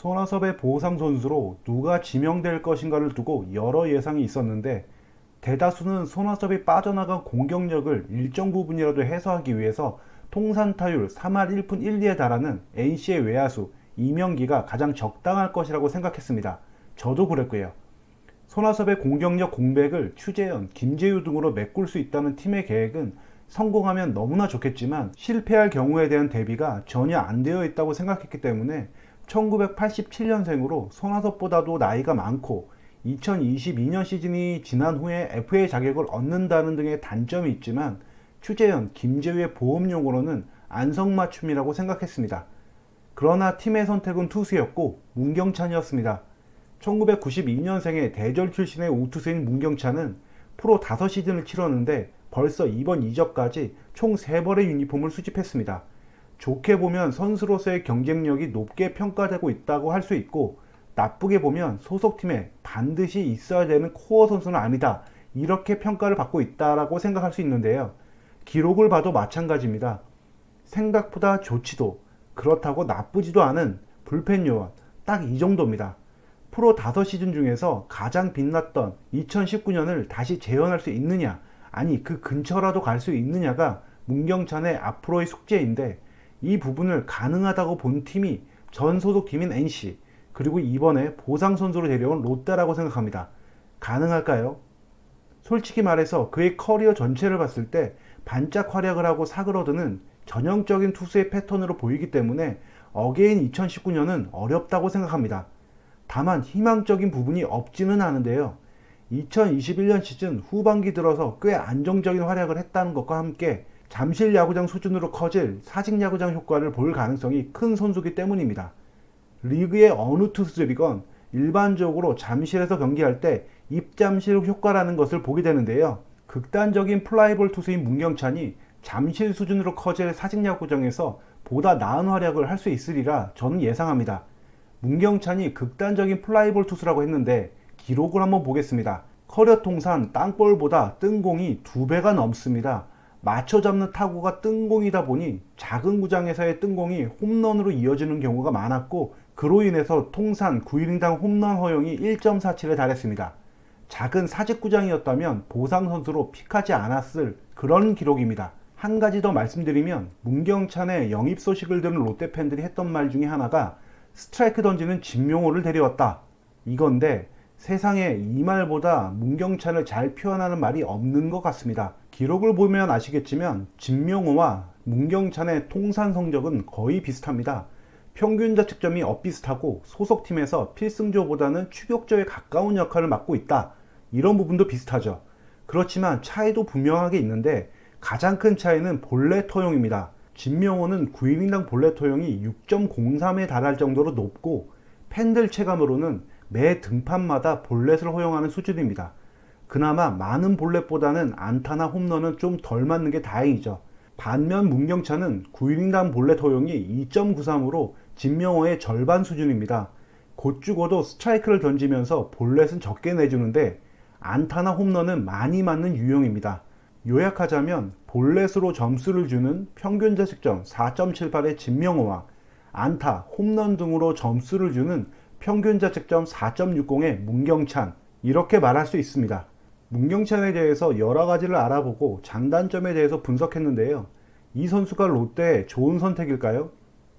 손아섭의 보상 선수로 누가 지명될 것인가를 두고 여러 예상이 있었는데 대다수는 손아섭이 빠져나간 공격력을 일정 부분이라도 해소하기 위해서 통산 타율 3할 1푼 1리에 달하는 NC의 외야수 이명기가 가장 적당할 것이라고 생각했습니다. 저도 그랬고요. 손아섭의 공격력 공백을 추재현, 김재유 등으로 메꿀 수 있다는 팀의 계획은 성공하면 너무나 좋겠지만 실패할 경우에 대한 대비가 전혀 안 되어 있다고 생각했기 때문에 1987년생으로 손아섭보다도 나이가 많고 2022년 시즌이 지난 후에 FA 자격을 얻는다는 등의 단점이 있지만 추재현, 김재유의 보험용으로는 안성맞춤이라고 생각했습니다. 그러나 팀의 선택은 투수였고 문경찬이었습니다. 1992년생의 대절 출신의 우투수인 문경찬은 프로 5시즌을 치렀는데 벌써 이번 이적까지 총 3벌의 유니폼을 수집했습니다. 좋게 보면 선수로서의 경쟁력이 높게 평가되고 있다고 할 수 있고 나쁘게 보면 소속팀에 반드시 있어야 되는 코어 선수는 아니다. 이렇게 평가를 받고 있다고 생각할 수 있는데요. 기록을 봐도 마찬가지입니다. 생각보다 좋지도 그렇다고 나쁘지도 않은 불펜 요원 딱 이 정도입니다. 프로 5시즌 중에서 가장 빛났던 2019년을 다시 재현할 수 있느냐 아니 그 근처라도 갈 수 있느냐가 문경찬의 앞으로의 숙제인데 이 부분을 가능하다고 본 팀이 전 소속팀인 NC 그리고 이번에 보상 선수로 데려온 롯데라고 생각합니다. 가능할까요? 솔직히 말해서 그의 커리어 전체를 봤을 때 반짝 활약을 하고 사그러드는 전형적인 투수의 패턴으로 보이기 때문에 어게인 2019년은 어렵다고 생각합니다. 다만 희망적인 부분이 없지는 않은데요. 2021년 시즌 후반기 들어서 꽤 안정적인 활약을 했다는 것과 함께 잠실 야구장 수준으로 커질 사직 야구장 효과를 볼 가능성이 큰 선수이기 때문입니다. 리그의 어느 투수들이건 일반적으로 잠실에서 경기할 때 입잠실 효과라는 것을 보게 되는데요. 극단적인 플라이볼 투수인 문경찬이 잠실 수준으로 커질 사직 야구장에서 보다 나은 활약을 할 수 있으리라 저는 예상합니다. 문경찬이 극단적인 플라이볼 투수라고 했는데 기록을 한번 보겠습니다. 커리어 통산 땅볼보다 뜬공이 2배가 넘습니다. 맞춰 잡는 타구가 뜬공이다 보니 작은 구장에서의 뜬공이 홈런으로 이어지는 경우가 많았고 그로 인해서 통산 9이닝당 홈런 허용이 1.47에 달했습니다. 작은 사직구장이었다면 보상 선수로 픽하지 않았을 그런 기록입니다. 한 가지 더 말씀드리면 문경찬의 영입 소식을 들은 롯데 팬들이 했던 말 중에 하나가 스트라이크 던지는 진명호를 데려왔다. 이건데 세상에 이 말보다 문경찬을 잘 표현하는 말이 없는 것 같습니다. 기록을 보면 아시겠지만 진명호와 문경찬의 통산 성적은 거의 비슷합니다. 평균 자책점이 엇비슷하고 소속팀에서 필승조보다는 추격조에 가까운 역할을 맡고 있다. 이런 부분도 비슷하죠. 그렇지만 차이도 분명하게 있는데 가장 큰 차이는 볼넷 허용입니다. 진명호는 9이닝당 볼넷 허용이 6.03에 달할 정도로 높고 팬들 체감으로는 매 등판마다 볼넷을 허용하는 수준입니다. 그나마 많은 볼넷보다는 안타나 홈런은 좀 덜 맞는 게 다행이죠. 반면 문경찬은 9이닝당 볼넷 허용이 2.93으로 진명호의 절반 수준입니다. 곧 죽어도 스트라이크를 던지면서 볼넷은 적게 내주는데 안타나 홈런은 많이 맞는 유형입니다. 요약하자면 볼넷으로 점수를 주는 평균 자책점 4.78의 진명호와 안타, 홈런 등으로 점수를 주는 평균 자책점 4.60의 문경찬 이렇게 말할 수 있습니다. 문경찬에 대해서 여러 가지를 알아보고 장단점에 대해서 분석했는데요. 이 선수가 롯데의 좋은 선택일까요?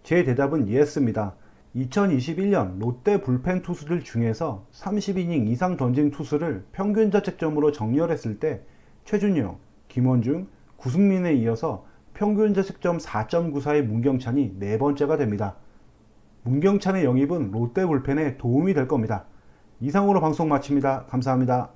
제 대답은 예스입니다. 2021년 롯데 불펜 투수들 중에서 30이닝 이상 던진 투수를 평균 자책점으로 정렬했을 때 최준용, 김원중, 구승민에 이어서 평균 자책점 4.94의 문경찬이 4번째가 됩니다. 문경찬의 영입은 롯데 불펜에 도움이 될 겁니다. 이상으로 방송 마칩니다. 감사합니다.